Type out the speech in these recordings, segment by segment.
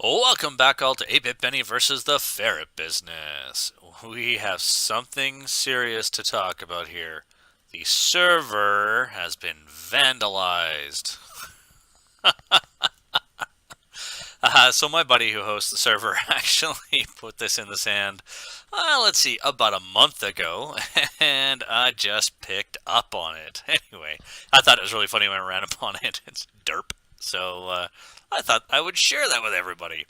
Welcome back all to 8-Bit Benny versus the Ferret Business. We have something serious to talk about here. The server has been vandalized. So my buddy who hosts the server actually put this in the sand, let's see, about a month ago, and I just picked up on it. Anyway, I thought it was really funny when I ran upon it. It's derp. So I thought I would share that with everybody.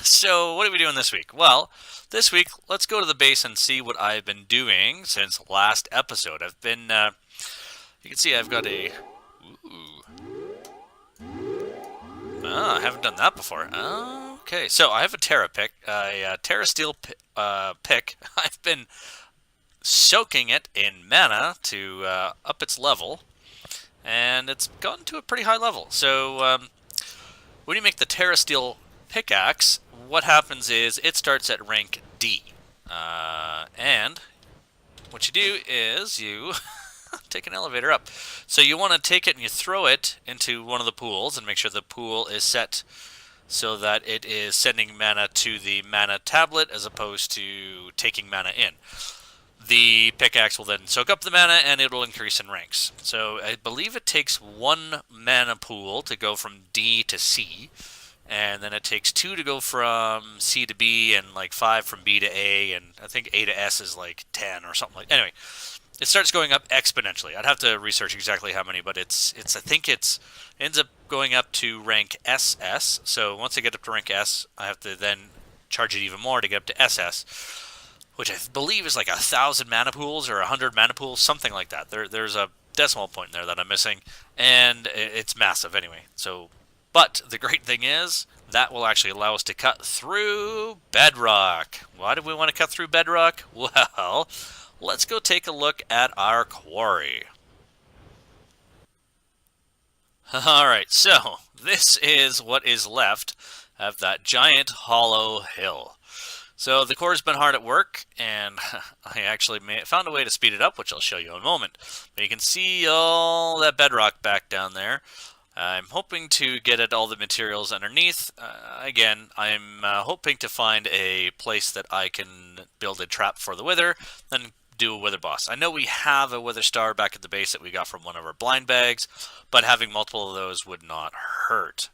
So what are we doing this week? Well, this week, let's go to the base and see what I've been doing since last episode. You can see I've got a, I haven't done that before. Okay, so I have a Terra Steel pick. I've been soaking it in mana to up its level, and it's gotten to a pretty high level. So when you make the Terra Steel pickaxe, what happens is it starts at rank D. And what you do is you take an elevator up. So you want to take it and you throw it into one of the pools and make sure the pool is set so that it is sending mana to the mana tablet as opposed to taking mana in. The pickaxe will then soak up the mana and it will increase in ranks. So I believe it takes one mana pool to go from D to C, and then it takes 2 to go from C to B, and like 5 from B to A, and I think A to S is like 10 or something like. Anyway, it starts going up exponentially. I'd have to research exactly how many, but I think it's ends up going up to rank SS. So once I get up to rank S, I have to then charge it even more to get up to SS, which I believe is like 1,000 mana pools or 100 mana pools, something like that. There's a decimal point in there that I'm missing, and it's massive anyway. So, but the great thing is that will actually allow us to cut through bedrock. Why do we want to cut through bedrock? Well, let's go take a look at our quarry. Alright, so this is what is left of that giant hollow hill. So the core's been hard at work, and I actually found a way to speed it up, which I'll show you in a moment. But you can see all that bedrock back down there. I'm hoping to get at all the materials underneath. Again, I'm hoping to find a place that I can build a trap for the wither, then do a wither boss. I know we have a wither star back at the base that we got from one of our blind bags, but having multiple of those would not hurt.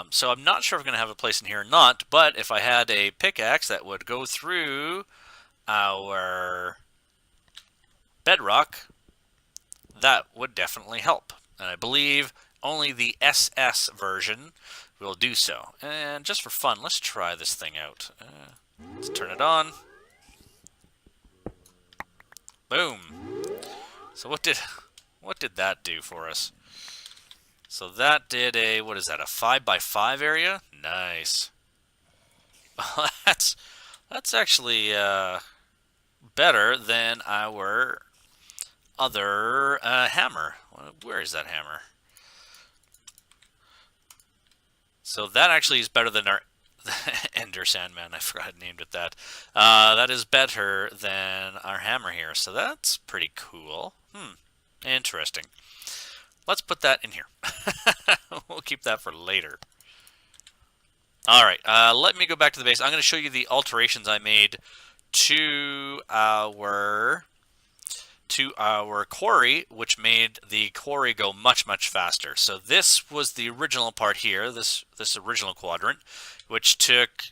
So I'm not sure if I'm going to have a place in here or not, but if I had a pickaxe that would go through our bedrock, that would definitely help. And I believe only the SS version will do so. And just for fun, let's try this thing out. Let's turn it on. Boom. So what did that do for us? So that did a, what is that, a 5x5 area? Nice. That's actually better than our other hammer. Where is that hammer? So that actually is better than our Ender Sandman. I forgot I named it that. That is better than our hammer here. So that's pretty cool. Interesting. Let's put that in here. We'll keep that for later. Alright, let me go back to the base. I'm going to show you the alterations I made to our quarry, which made the quarry go much, much faster. So this was the original part here, this original quadrant, which took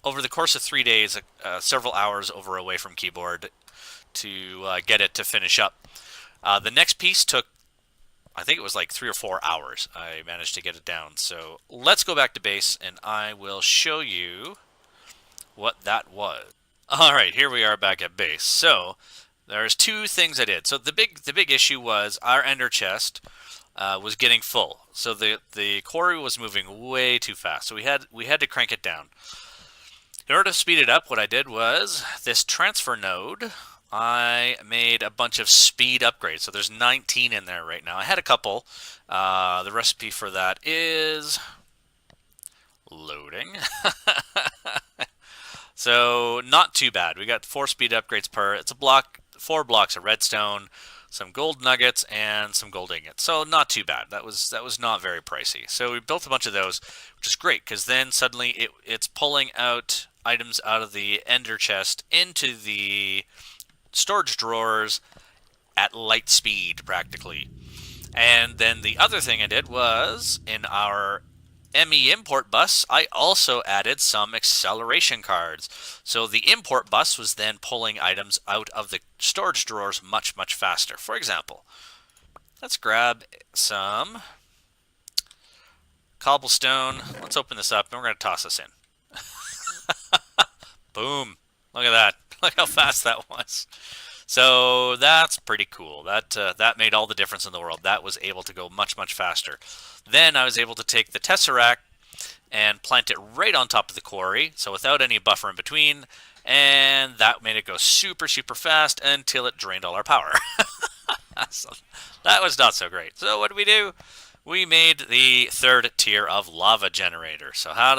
over the course of 3 days, several hours over away from keyboard to get it to finish up. The next piece took, I think it was like 3 or 4 hours. I managed to get it down. So let's go back to base and I will show you what that was. Alright, here we are back at base. So there's 2 things I did. So the big issue was our ender chest was getting full. So the quarry was moving way too fast. So we had to crank it down. In order to speed it up, what I did was this transfer node, I made a bunch of speed upgrades. So there's 19 in there right now. I had a couple. The recipe for that is loading. So not too bad. We got 4 speed upgrades per. It's a block, 4 blocks of redstone, some gold nuggets, and some gold ingots. So not too bad. That was not very pricey. So we built a bunch of those, which is great because then suddenly it's pulling out items out of the ender chest into the storage drawers at light speed practically. And then the other thing I did was in our ME import bus, I also added some acceleration cards. So the import bus was then pulling items out of the storage drawers much, much faster. For example, let's grab some cobblestone. Let's open this up and we're going to toss this in. Boom. Look at that. Look how fast that was. So that's pretty cool. That made all the difference in the world. That was able to go much, much faster. Then I was able to take the Tesseract and plant it right on top of the quarry, so without any buffer in between, and that made it go super, super fast until it drained all our power. So that was not so great. So what did we do? We made the third tier of lava generator. So how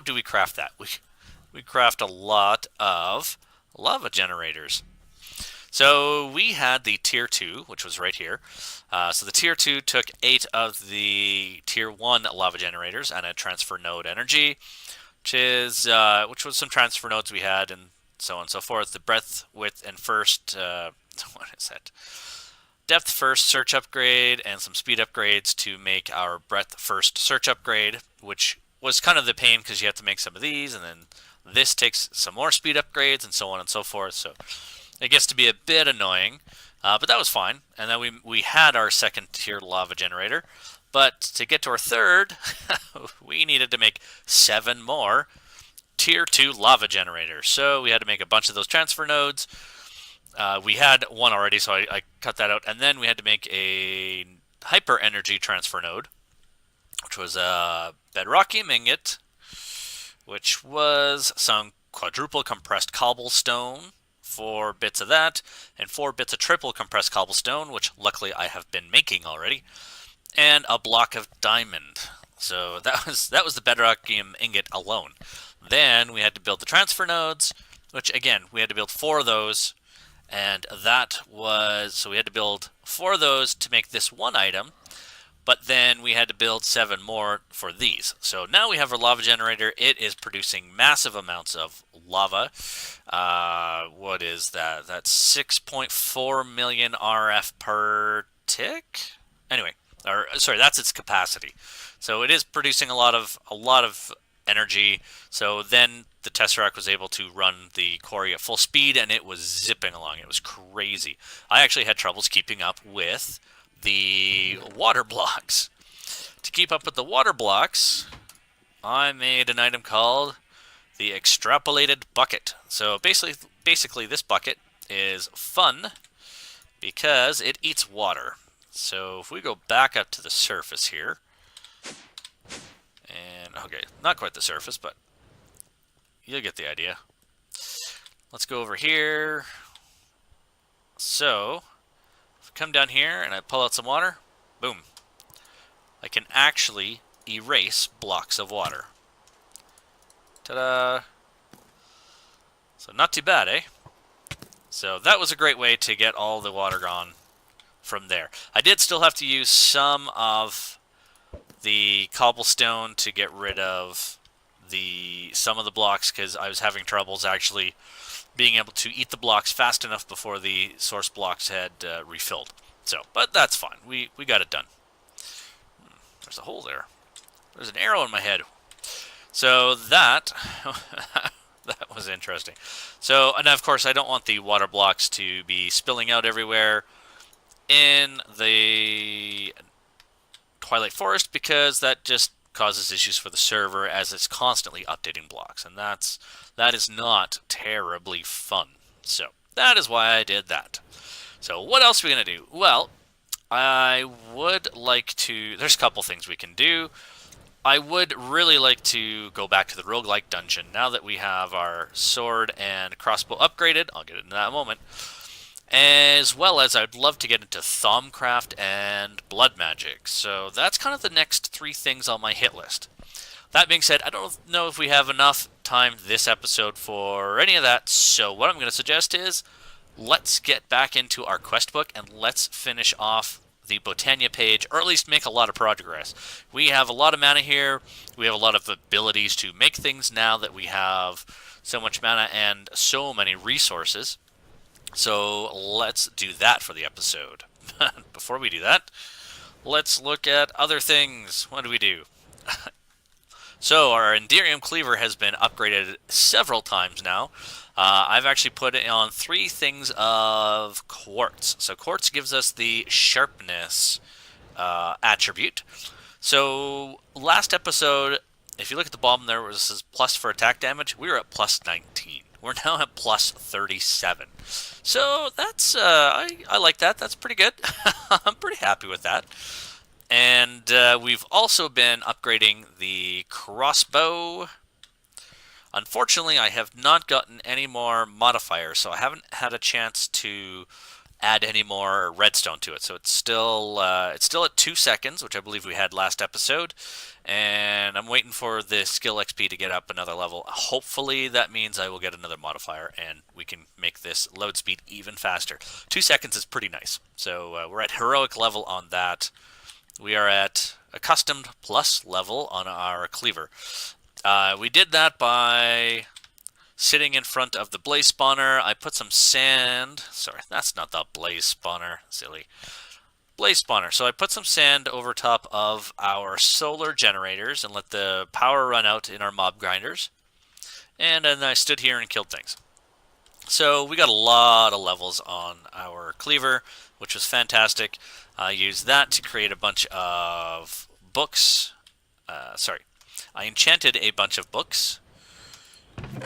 do we craft that? We craft a lot of lava generators. So we had the tier 2, which was right here. So the tier 2 took 8 of the tier 1 lava generators and a transfer node energy, which was some transfer nodes we had and so on and so forth. The breadth, width, and first, what is that? Depth first search upgrade and some speed upgrades to make our breadth first search upgrade, which was kind of the pain because you have to make some of these and then this takes some more speed upgrades and so on and so forth. So it gets to be a bit annoying, but that was fine. And then we had our second tier lava generator, but to get to our third, we needed to make 7 more tier 2 lava generators. So we had to make a bunch of those transfer nodes. We had one already, so I cut that out. And then we had to make a hyper energy transfer node, which was a bedrockium ingot, which was some quadruple compressed cobblestone, 4 bits of that, and 4 bits of triple compressed cobblestone, which luckily I have been making already, and a block of diamond. So that was the bedrockium ingot alone. Then we had to build the transfer nodes, which again, we had to build 4 of those, and so we had to build 4 of those to make this one item, but then we had to build 7 more for these. So now we have our lava generator. It is producing massive amounts of lava. What is that? That's 6.4 million RF per tick? Anyway, that's its capacity. So it is producing a lot of energy. So then the Tesseract was able to run the quarry at full speed, and it was zipping along. It was crazy. I actually had troubles keeping up with the water blocks. To keep up with the water blocks, I made an item called the extrapolated bucket. So basically this bucket is fun because it eats water. So if we go back up to the surface here, and okay, not quite the surface, but you'll get the idea. Let's go over here. So come down here and I pull out some water, boom. I can actually erase blocks of water. Ta-da! So not too bad, eh? So that was a great way to get all the water gone from there. I did still have to use some of the cobblestone to get rid of some of the blocks because I was having troubles actually being able to eat the blocks fast enough before the source blocks had refilled. So, but that's fine. We got it done. There's a hole there. There's an arrow in my head. So that that was interesting. So, and of course, I don't want the water blocks to be spilling out everywhere in the Twilight Forest because that just causes issues for the server as it's constantly updating blocks, and that is not terribly fun. So that is why I did that. So what else are we going to do? Well, I would like to... There's a couple things we can do. I would really like to go back to the roguelike dungeon now that we have our sword and crossbow upgraded. I'll get into that in a moment. As well as I'd love to get into Thaumcraft and Blood Magic. So that's kind of the next 3 things on my hit list. That being said, I don't know if we have enough time this episode for any of that. So what I'm going to suggest is, let's get back into our quest book and let's finish off the Botania page, or at least make a lot of progress. We have a lot of mana here. We have a lot of abilities to make things now that we have so much mana and so many resources. So let's do that for the episode. Before we do that, let's look at other things. What do we do? So our Enderium Cleaver has been upgraded several times now. I've actually put it on 3 things of Quartz. So Quartz gives us the Sharpness attribute. So last episode, if you look at the bottom there, it says plus for attack damage. We were at plus 19. We're now at plus 37. So that's, I like that. That's pretty good. I'm pretty happy with that. And we've also been upgrading the crossbow. Unfortunately, I have not gotten any more modifiers, so I haven't had a chance to add any more redstone to it. So it's still at 2 seconds, which I believe we had last episode. And I'm waiting for the skill XP to get up another level. Hopefully that means I will get another modifier and we can make this load speed even faster. 2 seconds is pretty nice. So we're at heroic level on that. We are at accustomed plus level on our cleaver. We did that by sitting in front of the blaze spawner. I put some sand. Sorry, that's not the blaze spawner. Silly. Blaze spawner. So I put some sand over top of our solar generators and let the power run out in our mob grinders. And then I stood here and killed things. So we got a lot of levels on our cleaver, which was fantastic. I used that to create a bunch of books. I enchanted a bunch of books.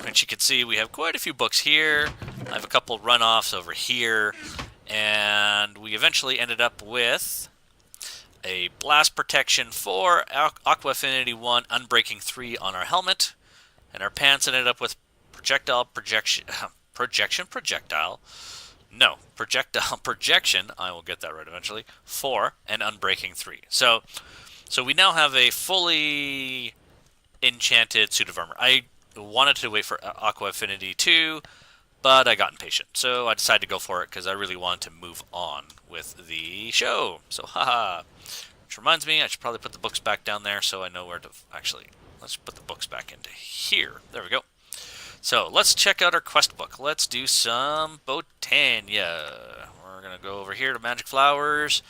Which you can see, we have quite a few books here. I have a couple runoffs over here. And we eventually ended up with a Blast Protection 4, Aqua Affinity 1, Unbreaking 3 on our helmet. And our pants ended up with Projectile Projection. Projectile. No, Projectile Projection, I will get that right eventually, 4, and Unbreaking 3. So we now have a fully enchanted suit of armor. I wanted to wait for Aqua Affinity 2, but I got impatient. So I decided to go for it because I really wanted to move on with the show. So, haha. Which reminds me, I should probably put the books back down there so I know where to... Actually, let's put the books back into here. There we go. So, let's check out our quest book. Let's do some Botania. We're going to go over here to Magic Flowers.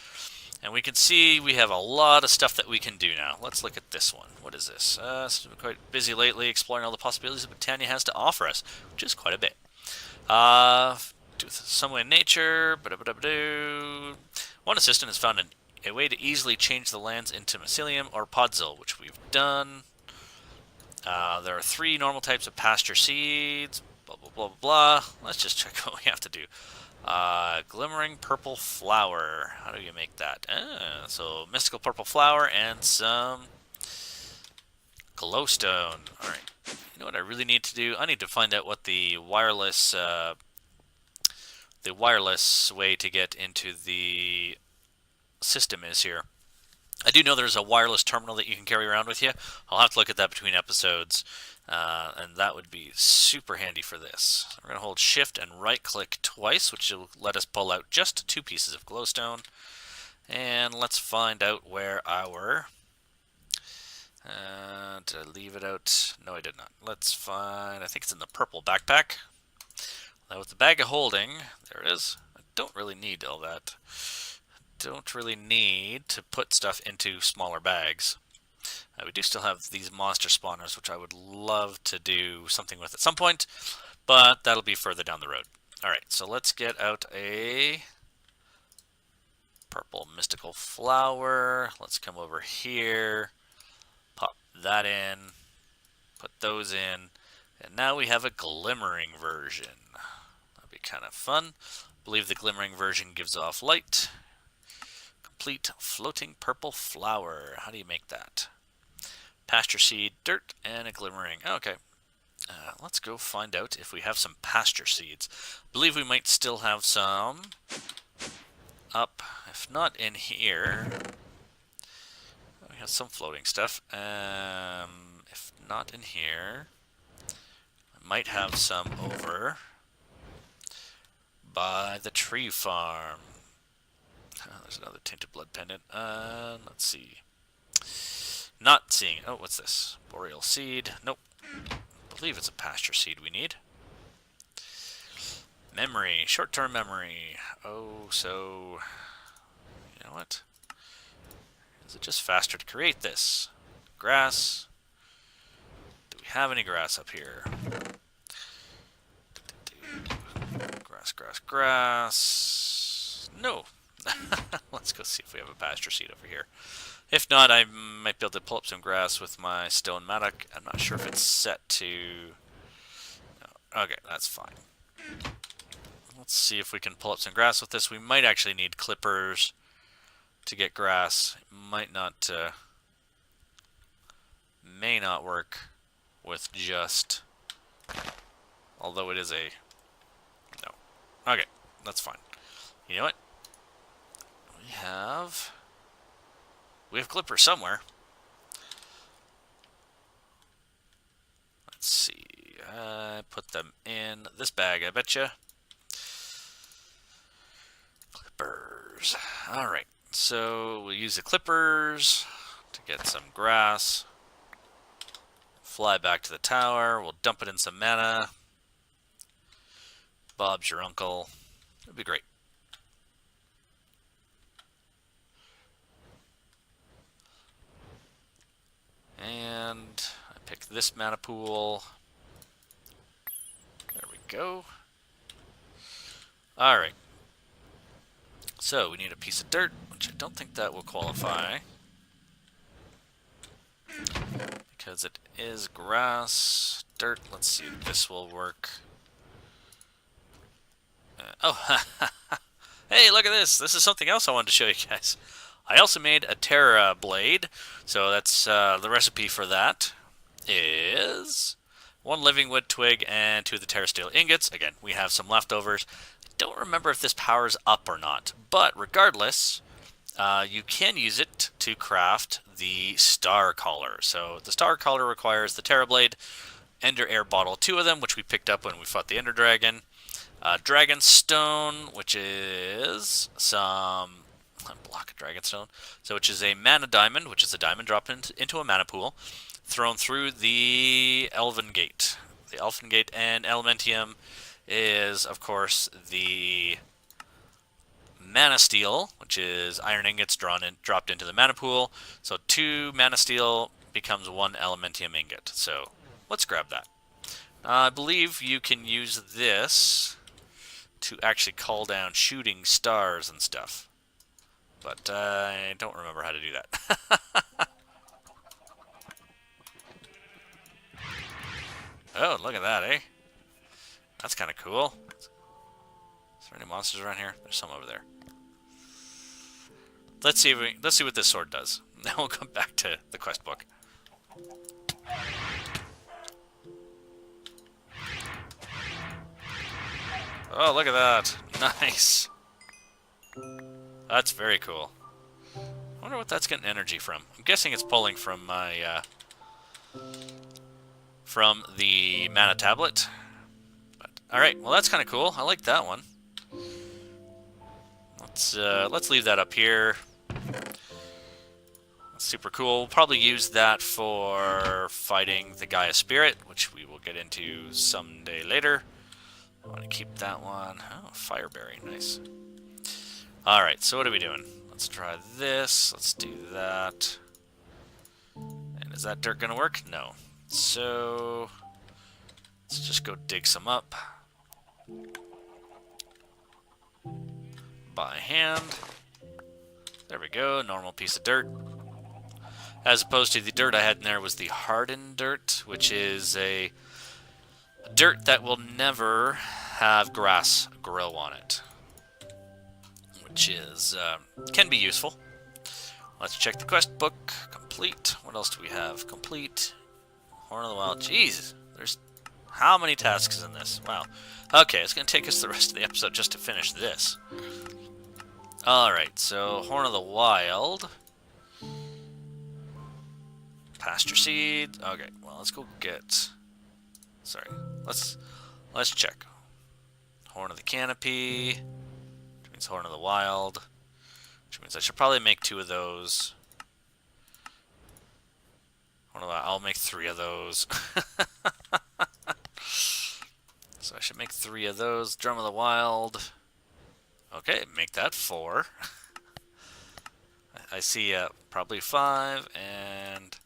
And we can see we have a lot of stuff that we can do now. Let's look at this one. What is this? It's been quite busy lately exploring all the possibilities that Botania has to offer us, which is quite a bit. Do some way in nature. One assistant has found a way to easily change the lands into mycelium or podzol, which we've done. There are 3 normal types of pasture seeds. Blah, blah, blah, blah. Let's just check what we have to do. Glimmering purple flower. How do you make that? So mystical purple flower and some glowstone. Alright. You know what I really need to do? I need to find out what the wireless way to get into the system is here. I do know there's a wireless terminal that you can carry around with you. I'll have to look at that between episodes, and that would be super handy for this. We're going to hold shift and right click twice, which will let us pull out just 2 pieces of glowstone. And let's find out where our... did I leave it out? No, I did not. Let's find... I think it's in the purple backpack. Now with the bag of holding, there it is. I don't really need all that. Don't really need to put stuff into smaller bags. We do still have these monster spawners, which I would love to do something with at some point, but that'll be further down the road. Alright, so let's get out a purple mystical flower. Let's come over here, pop that in, put those in, and now we have a glimmering version. That'd be kind of fun. I believe the glimmering version gives off light. Complete floating purple flower. How do you make that? Pasture seed, dirt, and a glimmering. Okay. Let's go find out if we have some pasture seeds. I believe we might still have some up. If not in here, we have some floating stuff. If not in here, I might have some over by the tree farm. Oh, there's another tainted blood pendant. Let's see. Not seeing. Oh, what's this? Boreal seed. Nope. I believe it's a pasture seed we need. Memory. Short-term memory. Oh, so... You know what? Is it just faster to create this? Grass. Do we have any grass up here? Grass, grass, grass. No. Let's go see if we have a pasture seed over here. If not, I might be able to pull up some grass with my stone mattock. I'm not sure if it's set to... No. Okay, that's fine. Let's see if we can pull up some grass with this. We might actually need clippers to get grass. It might not... may not work with just... Although it is a... No. Okay, that's fine. You know what? We have clippers somewhere. Let's see. Put them in this bag, I betcha. Clippers. Alright, so we'll use the clippers to get some grass. Fly back to the tower. We'll dump it in some mana. Bob's your uncle. It'll be great. And I pick this mana pool. There we go. Alright. So we need a piece of dirt, which I don't think that will qualify. Because it is grass. Dirt, let's see if this will work. Oh, hey, look at this. This is something else I wanted to show you guys. I also made a Terra blade, so that's the recipe for that is 1 living wood twig and 2 of the Terra steel ingots. Again, we have some leftovers. I don't remember if this powers up or not, but regardless, you can use it to craft the star collar. So the star collar requires the Terra blade, Ender air bottle, 2 of them, which we picked up when we fought the Ender dragon, dragon stone, which is some... block of dragonstone, so which is a mana diamond, which is a diamond dropped into a mana pool, thrown through the Elven Gate. The Elven Gate and Elementium is, of course, the mana steel, which is iron ingots dropped into the mana pool. So 2 mana steel becomes 1 Elementium ingot. So let's grab that. I believe you can use this to actually call down shooting stars and stuff. But I don't remember how to do that. Oh, look at that, eh? That's kind of cool. Is there any monsters around here? There's some over there. Let's see what this sword does. Then we'll come back to the quest book. Oh, look at that. Nice. That's very cool. I wonder what that's getting energy from. I'm guessing it's pulling from my, from the mana tablet. But, alright, well that's kind of cool. I like that one. Let's leave that up here. That's super cool. We'll probably use that for fighting the Gaia Spirit, which we will get into someday later. I want to keep that one. Oh, Fireberry, nice. Alright, so what are we doing? Let's try this. Let's do that. And is that dirt going to work? No. So, let's just go dig some up. By hand. There we go, normal piece of dirt. As opposed to the dirt I had in there was the hardened dirt, which is a dirt that will never have grass grow on it. Which is, can be useful. Let's check the quest book. Complete. What else do we have? Complete. Horn of the Wild. Jeez. There's how many tasks in this? Wow. Okay, it's going to take us the rest of the episode just to finish this. Alright, so Horn of the Wild. Pasture seed. Okay, well, let's go get... Sorry. Let's check. Horn of the Canopy, which means Horn of the Wild, which means I should probably make 2 of those. I'll make 3 of those. So I should make 3 of those. Drum of the Wild. Okay, make that 4. I see probably 5, and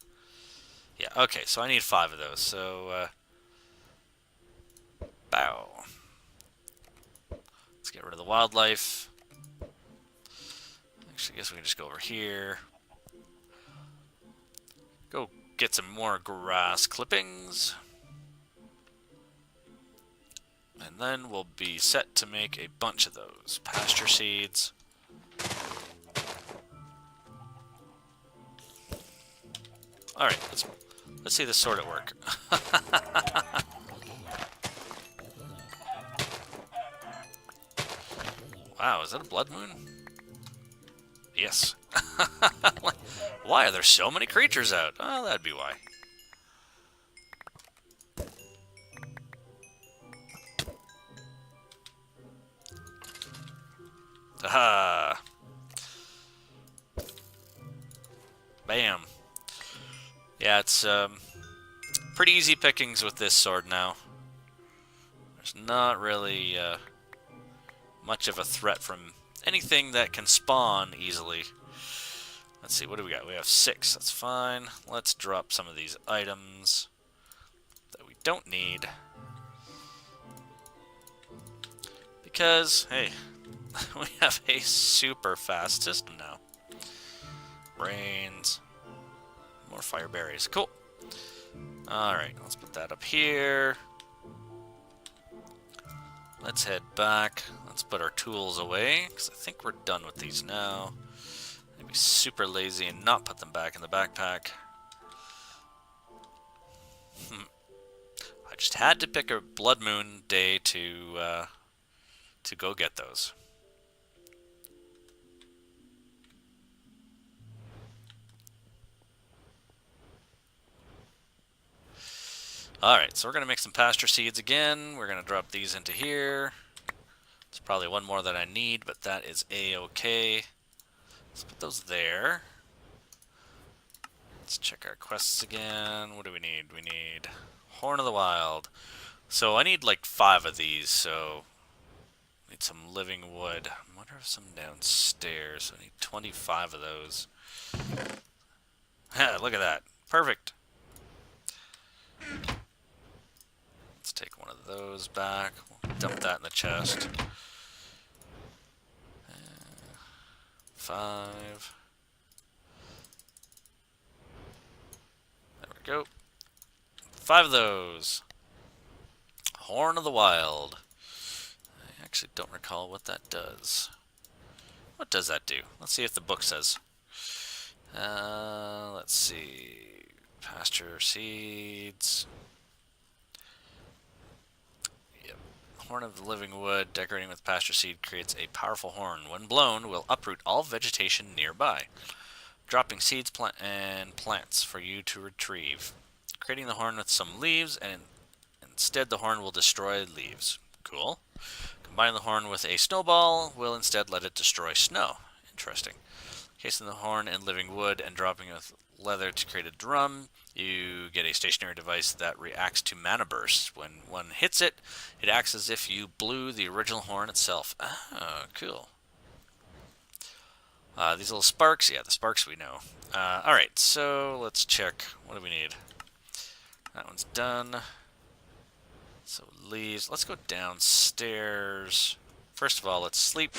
yeah, okay, so I need 5 of those. So, bow. Let's get rid of the wildlife. Actually, I guess we can just go over here. Go get some more grass clippings. And then we'll be set to make a bunch of those. Pasture seeds. Alright, let's see this sword at work. Wow, is that a blood moon? Yes. Why are there so many creatures out? Oh, that'd be why. Aha! Bam. Yeah, it's pretty easy pickings with this sword now. There's not really much of a threat from anything that can spawn easily. Let's see, what do we got? We have 6, that's fine. Let's drop some of these items that we don't need. Because, hey, we have a super fast system now. Brains. More fire berries. Cool. Alright, let's put that up here. Let's head back. Let's put our tools away, because I think we're done with these now. I'd be super lazy and not put them back in the backpack. I just had to pick a blood moon day to go get those. Alright, so we're going to make some pasture seeds again. We're going to drop these into here. There's probably one more that I need, but that is a-okay. Let's put those there. Let's check our quests again. What do we need? We need Horn of the Wild. So I need like 5 of these, so I need some living wood. I wonder if some downstairs. So I need 25 of those. Look at that. Perfect. Let's take one of those back. We'll dump that in the chest. 5. There we go. 5 of those. Horn of the Wild. I actually don't recall what that does. What does that do? Let's see if the book says. Let's see. Pasture seeds. Horn of the living wood, decorating with pasture seed, creates a powerful horn. When blown, will uproot all vegetation nearby, dropping seeds and plants for you to retrieve. Creating the horn with some leaves, and instead the horn will destroy leaves. Cool. Combine the horn with a snowball, will instead let it destroy snow. Interesting. Casing the horn in living wood and dropping it with leather to create a drum, you get a stationary device that reacts to mana bursts. When one hits it, it acts as if you blew the original horn itself. Ah, cool. These little sparks, yeah, the sparks we know. Alright, so let's check. What do we need? That one's done. So leaves. Let's go downstairs. First of all, let's sleep.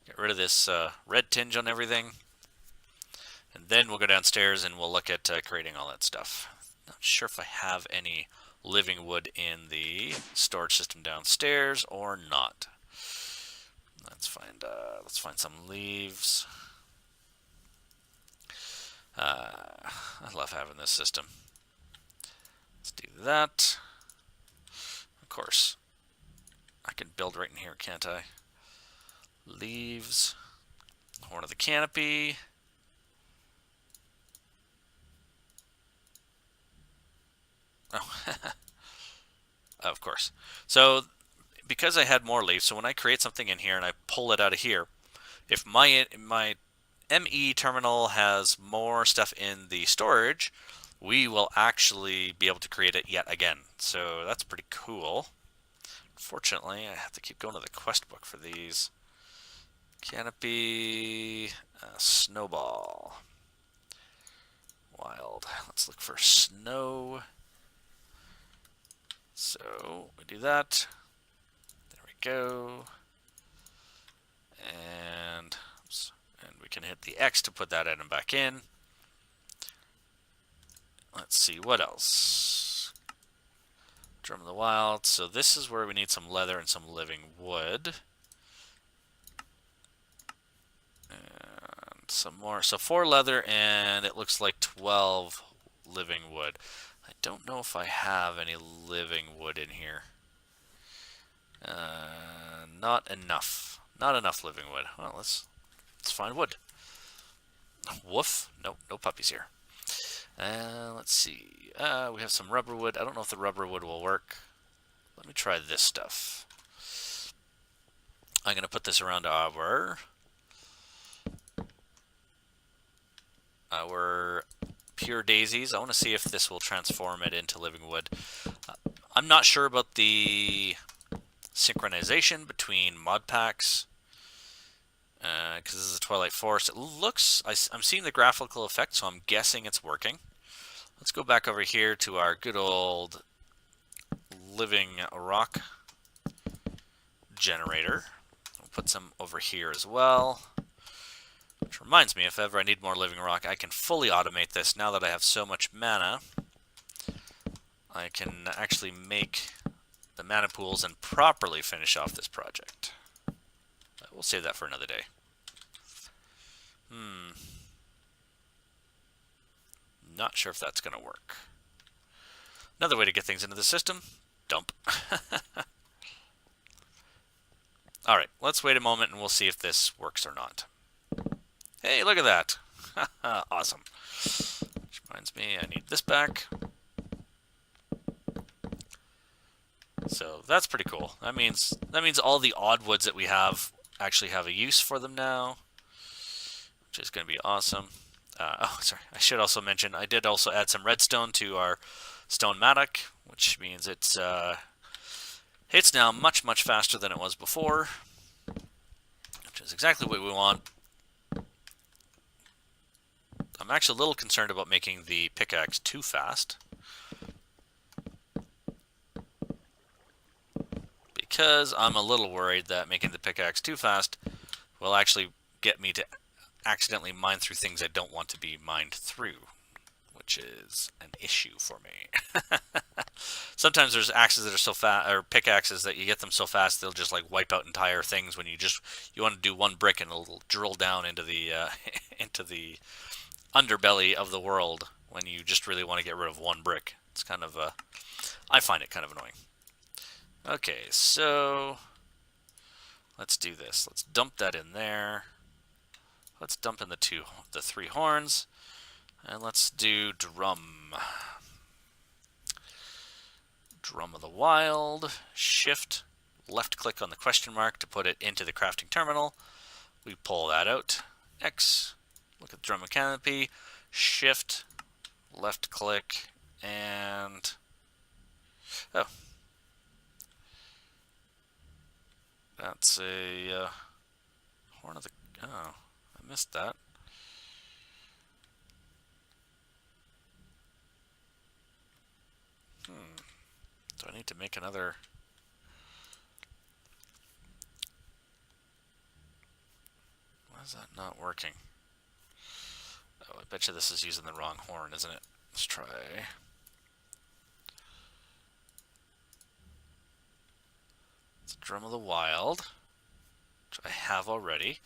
Get rid of this red tinge on everything. And then we'll go downstairs and we'll look at creating all that stuff. Not sure if I have any living wood in the storage system downstairs or not. Let's find some leaves. I love having this system. Let's do that. Of course, I can build right in here, can't I? Leaves. Horn of the Canopy. Oh, of course. So because I had more leaves, so when I create something in here and I pull it out of here, if my ME terminal has more stuff in the storage, we will actually be able to create it yet again. So that's pretty cool. Fortunately, I have to keep going to the quest book for these. Canopy, snowball, wild. Let's look for snow. So we do that. There we go. And we can hit the X to put that item back in. Let's see, what else? Drum of the Wild. So this is where we need some leather and some living wood. And some more. So 4 leather and it looks like 12 living wood. I don't know if I have any living wood in here. Not enough. Not enough living wood. Well, let's find wood. Woof. No puppies here. Let's see. We have some rubber wood. I don't know if the rubber wood will work. Let me try this stuff. I'm going to put this around our pure daisies. I want to see if this will transform it into living wood. I'm not sure about the synchronization between mod packs because this is a Twilight Forest. It looks, I'm seeing the graphical effect, so I'm guessing it's working. Let's go back over here to our good old living rock generator. We'll put some over here as well. Which reminds me, if ever I need more living rock, I can fully automate this. Now that I have so much mana, I can actually make the mana pools and properly finish off this project. But we'll save that for another day. Not sure if that's going to work. Another way to get things into the system, dump. Alright, let's wait a moment and we'll see if this works or not. Hey, look at that. Awesome. Which reminds me, I need this back. So that's pretty cool. That means all the odd woods that we have actually have a use for them now, which is going to be awesome. Oh, sorry. I should also mention I did also add some redstone to our stone mattock, which means it's now much faster than it was before, which is exactly what we want. I'm actually a little concerned about making the pickaxe too fast, because I'm a little worried that making the pickaxe too fast will actually get me to accidentally mine through things I don't want to be mined through, which is an issue for me. Sometimes there's axes that are so fast, or pickaxes that you get them so fast they'll just like wipe out entire things when you want to do one brick and it'll drill down into the into the underbelly of the world when you just really want to get rid of one brick. It's kind of I find it kind of annoying. Okay, so let's do this. Let's dump that in there. Let's dump in the 3 horns, and let's do drum. Drum of the Wild. Shift, left click on the question mark to put it into the crafting terminal. We pull that out. X. Look at the drum and canopy. Shift, left click, and that's a horn of the. Oh, I missed that. Do I need to make another? Why is that not working? Oh, I bet you this is using the wrong horn, isn't it? Let's try. It's a Drum of the Wild, which I have already.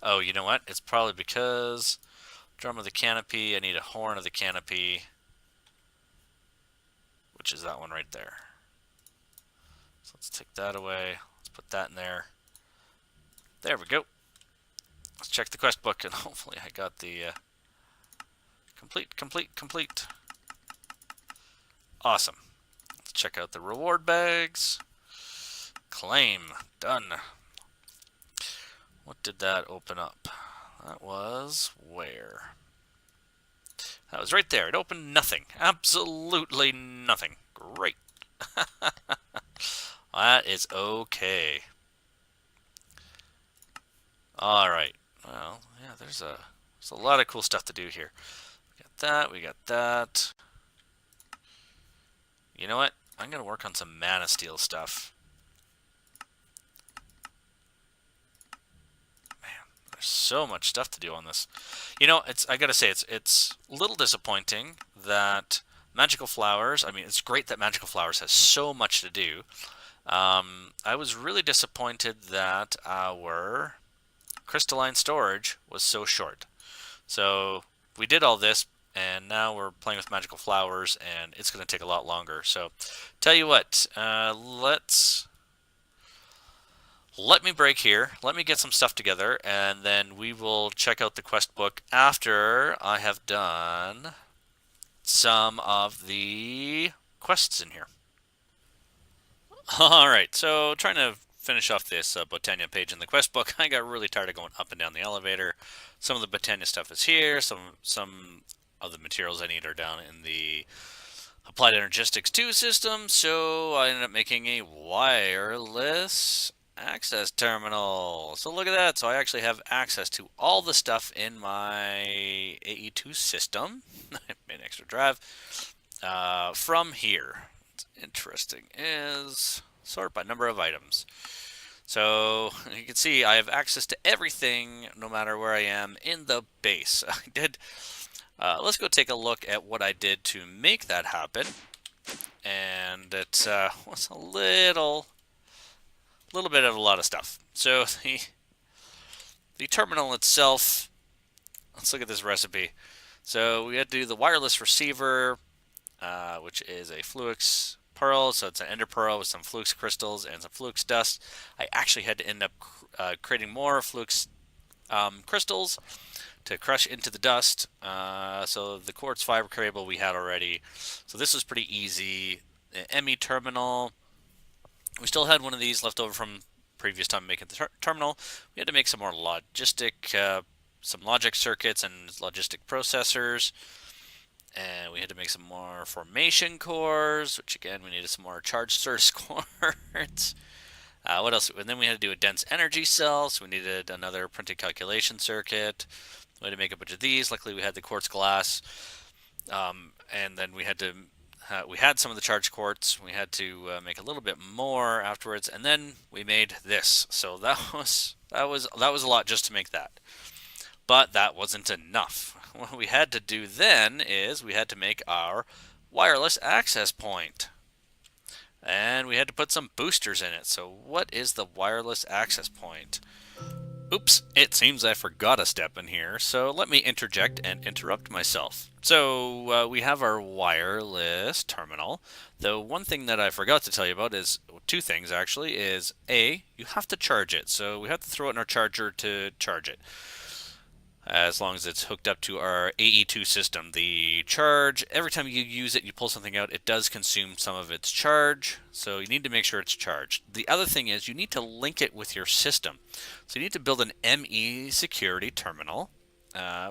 Oh, you know what? It's probably because Drum of the Canopy, I need a Horn of the Canopy, which is that one right there. So let's take that away. Let's put that in there. There we go. Let's check the quest book, and hopefully I got the complete. Awesome. Let's check out the reward bags. Claim. Done. What did that open up? That was where? That was right there. It opened nothing. Absolutely nothing. Great. That is okay. Alright. Well, yeah, there's a lot of cool stuff to do here. We got that, we got that. You know what? I'm going to work on some mana steel stuff. Man, there's so much stuff to do on this. You know, I gotta say, it's a little disappointing that Magical Flowers, I mean, it's great that Magical Flowers has so much to do. I was really disappointed that our crystalline storage was so short. So we did all this, and now we're playing with Magical Flowers, and it's going to take a lot longer. So tell you what, let me break here. Let me get some stuff together, and then we will check out the quest book after I have done some of the quests in here. Alright, so trying to finish off this Botania page in the quest book. I got really tired of going up and down the elevator. Some of the Botania stuff is here. Some of the materials I need are down in the Applied Energistics 2 system. So I ended up making a wireless access terminal. So look at that. So I actually have access to all the stuff in my AE2 system. I made an extra drive from here. What's interesting is sort by number of items. So you can see I have access to everything no matter where I am in the base. I did. Let's go take a look at what I did to make that happen. And it was a little bit of a lot of stuff. So the terminal itself, let's look at this recipe. So we had to do the wireless receiver, which is a Fluix pearl. So it's an ender pearl with some Fluix crystals and some Fluix dust. I actually had to end up creating more Fluix crystals to crush into the dust. So the quartz fiber cable we had already. So this was pretty easy. The ME terminal. We still had one of these left over from previous time making the terminal. We had to make some more some logic circuits and logistic processors. And we had to make some more formation cores, which again, we needed some more charge source quartz. What else? And then we had to do a dense energy cell, so we needed another printed calculation circuit. We had to make a bunch of these. Luckily, we had the quartz glass. And then we had to... we had some of the charge quartz. We had to make a little bit more afterwards, and then we made this. So that was a lot just to make that. But that wasn't enough. What we had to do then is we had to make our wireless access point, and we had to put some boosters in it. So what is the wireless access point? Oops, it seems I forgot a step in here, so let me interject and interrupt myself. So we have our wireless terminal. The one thing that I forgot to tell you about is, two things actually, is A, you have to charge it. So we have to throw it in our charger to charge it. As long as it's hooked up to our AE2 system. The charge, every time you use it, you pull something out, it does consume some of its charge, so you need to make sure it's charged. The other thing is you need to link it with your system. So you need to build an ME security terminal,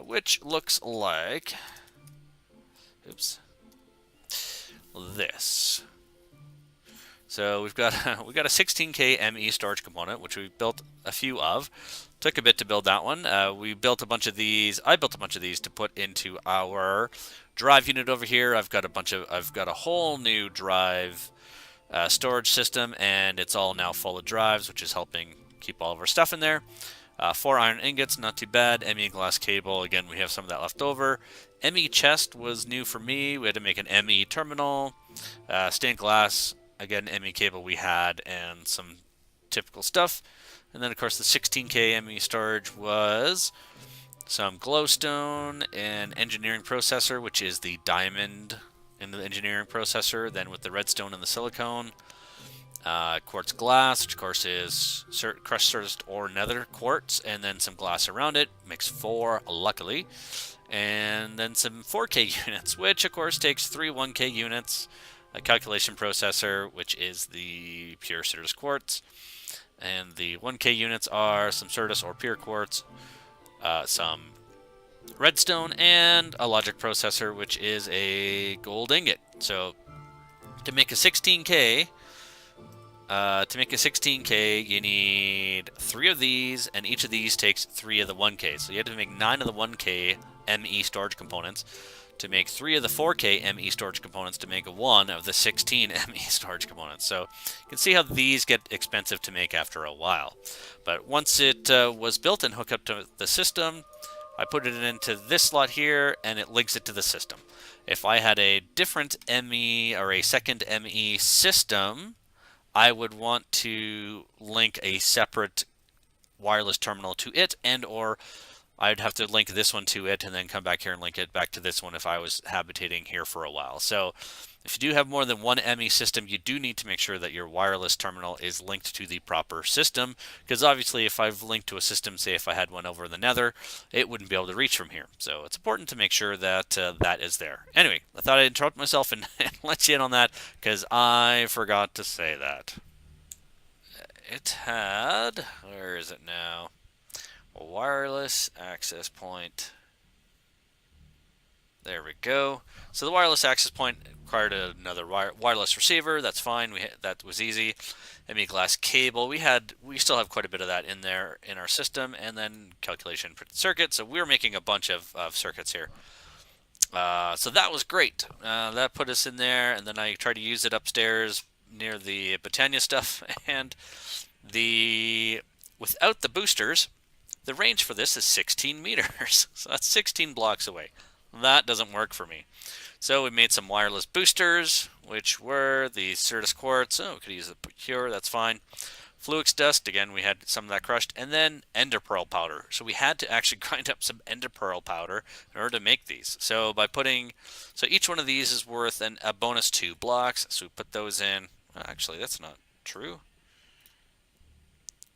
which looks like, oops, this. So we've got a 16K ME storage component, which we built a few of. Took a bit to build that one. We built a bunch of these. I built a bunch of these to put into our drive unit over here. I've got a whole new drive storage system, and it's all now full of drives, which is helping keep all of our stuff in there. 4 iron ingots, not too bad. ME glass cable, again, we have some of that left over. ME chest was new for me. We had to make an ME terminal. Stained glass, again, ME cable we had, and some typical stuff. And then, of course, the 16K ME storage was some glowstone and engineering processor, which is the diamond in the engineering processor, then with the redstone and the silicone. Quartz glass, which, of course, is crushed surfaced ore nether quartz, and then some glass around it. Makes 4, luckily. And then some 4K units, which, of course, takes 3 1K units. a calculation processor, which is the pure Certus quartz, and the 1K units are some Certus or pure quartz, some redstone, and a logic processor, which is a gold ingot. So to make a 16K, you need 3 of these, and each of these takes 3 of the 1K. So you have to make 9 of the 1K ME storage components to make 3 of the 4K ME storage components to make 1 of the 16 ME storage components. So you can see how these get expensive to make after a while. But once it was built and hooked up to the system, I put it into this slot here, and it links it to the system. If I had a different ME or a second ME system, I would want to link a separate wireless terminal to it, and or I'd have to link this one to it and then come back here and link it back to this one if I was habitating here for a while. So if you do have more than one ME system, you do need to make sure that your wireless terminal is linked to the proper system, because obviously if I've linked to a system, say if I had one over in the Nether, it wouldn't be able to reach from here. So it's important to make sure that that is there. Anyway, I thought I'd interrupt myself and let you in on that, because I forgot to say that. It had, where is it now? A wireless access point. There we go. So the wireless access point required another wireless receiver. That's fine. That was easy. ME glass cable. We still have quite a bit of that in there in our system, and then calculation printed circuit. So we're making a bunch of circuits here. So that was great. That put us in there, and then I tried to use it upstairs near the Botania stuff, and without the boosters, the range for this is 16 meters. So that's 16 blocks away. That doesn't work for me. So we made some wireless boosters, which were the Certus quartz. Oh, we could use the pure, that's fine. Fluix dust, again, we had some of that crushed. And then ender pearl powder. So we had to actually grind up some ender pearl powder in order to make these. So so each one of these is worth a bonus 2 blocks. So we put those in. Actually, that's not true.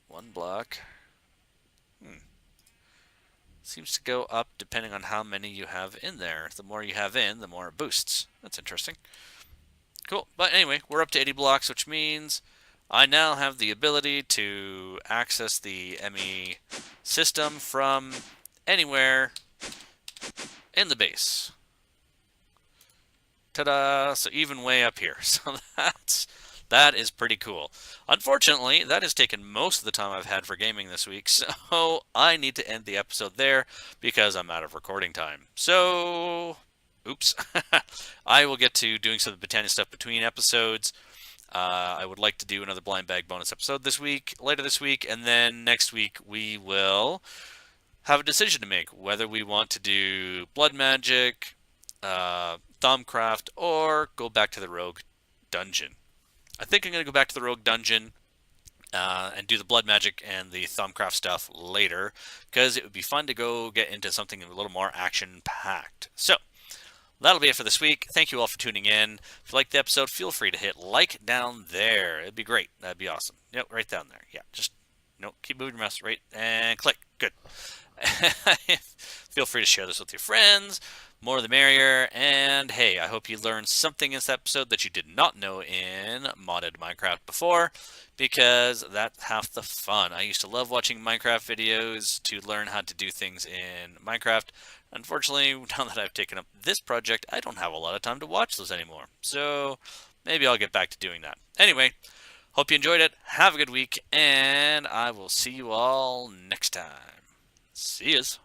1 block. Seems to go up depending on how many you have in there. The more you have in, the more it boosts. That's interesting. Cool. But anyway, we're up to 80 blocks, which means I now have the ability to access the ME system from anywhere in the base. Ta-da! So even way up here. So that is pretty cool. Unfortunately, that has taken most of the time I've had for gaming this week, so I need to end the episode there because I'm out of recording time. So, oops. I will get to doing some of the Botania stuff between episodes. I would like to do another blind bag bonus episode later this week, and then next week we will have a decision to make whether we want to do blood magic, Thumbcraft, or go back to the rogue dungeon. I think I'm going to go back to the rogue dungeon and do the blood magic and the Thumbcraft stuff later, because it would be fun to go get into something a little more action-packed. So, that'll be it for this week. Thank you all for tuning in. If you liked the episode, feel free to hit like down there. It'd be great. That'd be awesome. Yep, right down there. Yeah, just keep moving your mouse, right, and click. Good. Feel free to share this with your friends. More the merrier, and hey, I hope you learned something in this episode that you did not know in modded Minecraft before, because that's half the fun. I used to love watching Minecraft videos to learn how to do things in Minecraft. Unfortunately, now that I've taken up this project, I don't have a lot of time to watch those anymore, so maybe I'll get back to doing that. Anyway, hope you enjoyed it, have a good week, and I will see you all next time. See yous.